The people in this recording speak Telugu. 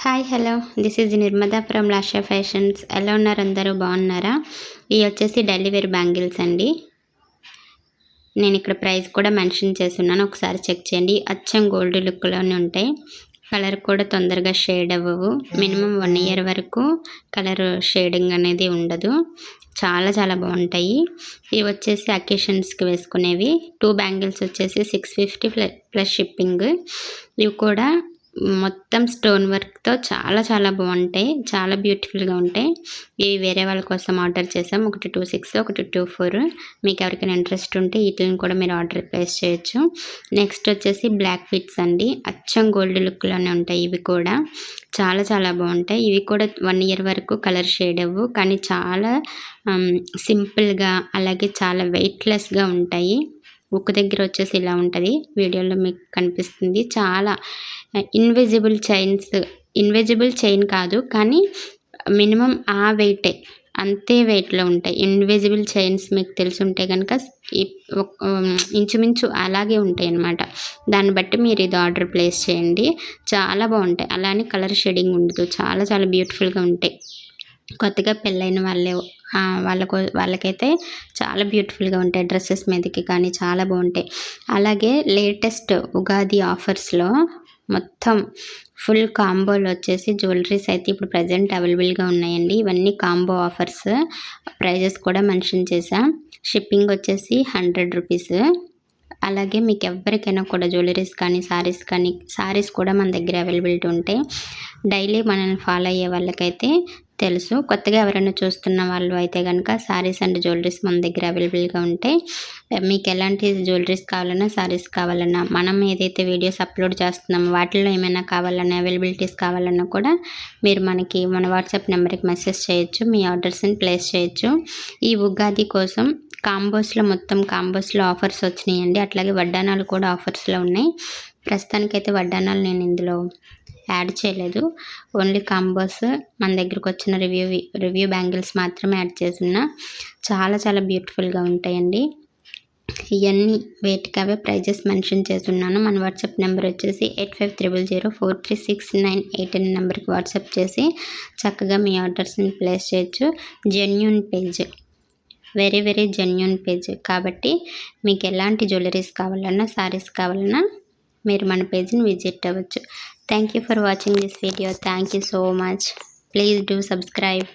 Hi hello this is Nirmada from Lasha fashions. ఎలా ఉన్నారు? అందరూ బాగున్నారా? ఇవి వచ్చేసి డైలీ వేర్ బ్యాంగిల్స్ అండి. నేను ఇక్కడ ప్రైస్ కూడా మెన్షన్ చేస్తున్నాను, ఒకసారి చెక్ చేయండి. అచ్చం గోల్డ్ లుక్లోనే ఉంటాయి. కలర్ కూడా తొందరగా షేడ్ అవ్వవు. మినిమం 1 ఇయర్ వరకు కలర్ షేడింగ్ అనేది ఉండదు. చాలా చాలా బాగుంటాయి. ఇవి వచ్చేసి అకేషన్స్కి వేసుకునేవి. 2 బ్యాంగిల్స్ వచ్చేసి 650 ప్లస్ షిప్పింగ్. ఇవి కూడా మొత్తం స్టోన్ వర్క్తో చాలా చాలా బాగుంటాయి, చాలా బ్యూటిఫుల్గా ఉంటాయి. ఇవి వేరే వాళ్ళ కోసం ఆర్డర్ చేసాం. ఒకటి 26, ఒకటి 24. మీకు ఎవరికైనా ఇంట్రెస్ట్ ఉంటే వీటిని కూడా మీరు ఆర్డర్ ప్లేస్ చేయొచ్చు. నెక్స్ట్ వచ్చేసి బ్లాక్ బీట్స్ అండి. అచ్చం గోల్డ్ లుక్లోనే ఉంటాయి. ఇవి కూడా చాలా చాలా బాగుంటాయి. ఇవి కూడా 1 ఇయర్ వరకు కలర్ షేడ్ అవ్వు, కానీ చాలా సింపుల్గా అలాగే చాలా వెయిట్లెస్గా ఉంటాయి. ఒక దగ్గర వచ్చేసి ఇలా ఉంటుంది, వీడియోలో మీకు కనిపిస్తుంది. చాలా ఇన్విజిబుల్ చైన్ కాదు, కానీ మినిమం ఆ వెయిటే, అంతే వెయిట్లో ఉంటాయి. ఇన్విజిబుల్ చైన్స్ మీకు తెలుసుంటే కనుక ఇంచుమించు అలాగే ఉంటాయి అన్నమాట. దాన్ని బట్టి మీరు ఇది ఆర్డర్ ప్లేస్ చేయండి. చాలా బాగుంటాయి. అలానే కలర్ షేడింగ్ ఉండదు. చాలా చాలా బ్యూటిఫుల్గా ఉంటాయి. కొత్తగా పెళ్ళైన వాళ్ళకైతే చాలా బ్యూటిఫుల్గా ఉంటాయి. డ్రెస్సెస్ మీదకి కానీ చాలా బాగుంటాయి. అలాగే లేటెస్ట్ ఉగాది ఆఫర్స్లో మొత్తం ఫుల్ కాంబోలు వచ్చేసి జ్యువెలరీస్ అయితే ఇప్పుడు ప్రజెంట్ అవైలబుల్గా ఉన్నాయండి. ఇవన్నీ కాంబో ఆఫర్స్. ప్రైజెస్ కూడా మెన్షన్ చేసా. షిప్పింగ్ వచ్చేసి 100 రూపీస్. అలాగే మీకు ఎవరికైనా కూడా జ్యువెలరీస్ కానీ సారీస్ కూడా మన దగ్గర అవైలబిలిటీ ఉంటాయి. డైలీ మనల్ని ఫాలో అయ్యే వాళ్ళకైతే తెలుసు. కొత్తగా ఎవరైనా చూస్తున్న వాళ్ళు అయితే కనుక సారీస్ అండ్ జ్యువెలరీస్ మన దగ్గర అవైలబుల్గా ఉంటాయి. మీకు ఎలాంటి జ్యువెలరీస్ కావాలన్నా, సారీస్ కావాలన్నా, మనం ఏదైతే వీడియోస్ అప్లోడ్ చేస్తున్నామో వాటిల్లో ఏమైనా కావాలన్నా, అవైలబిలిటీస్ కావాలన్నా కూడా మీరు మన వాట్సాప్ నెంబర్కి మెసేజ్ చేయొచ్చు. మీ ఆర్డర్స్ని ప్లేస్ చేయొచ్చు. ఈ ఉగాది కోసం మొత్తం కాంబోస్లో ఆఫర్స్ వచ్చినాయండి. అట్లాగే వడ్డానాలు కూడా ఆఫర్స్లో ఉన్నాయి. ప్రస్తుతానికైతే వడ్డానాలు నేను ఇందులో యాడ్ చేయలేదు. ఓన్లీ కాంబోస్ మన దగ్గరకు వచ్చిన రివ్యూ బ్యాంగిల్స్ మాత్రమే యాడ్ చేస్తున్నా. చాలా చాలా బ్యూటిఫుల్గా ఉంటాయండి. ఇవన్నీ వేటికవే ప్రైజెస్ మెన్షన్ చేస్తున్నాను. మన వాట్సాప్ నెంబర్ వచ్చేసి 8500043698 అనే నెంబర్కి వాట్సాప్ చేసి చక్కగా మీ ఆర్డర్స్ని ప్లేస్ చేయొచ్చు. Genuine page, very very genuine page కాబట్టి మీకు ఎలాంటి జ్యువెలరీస్ కావాలన్నా, సారీస్ కావాలన్నా మీరు మన పేజ్ని విజిట్ అవ్వచ్చు. Thank you for watching this video. Thank you so much. Please do subscribe.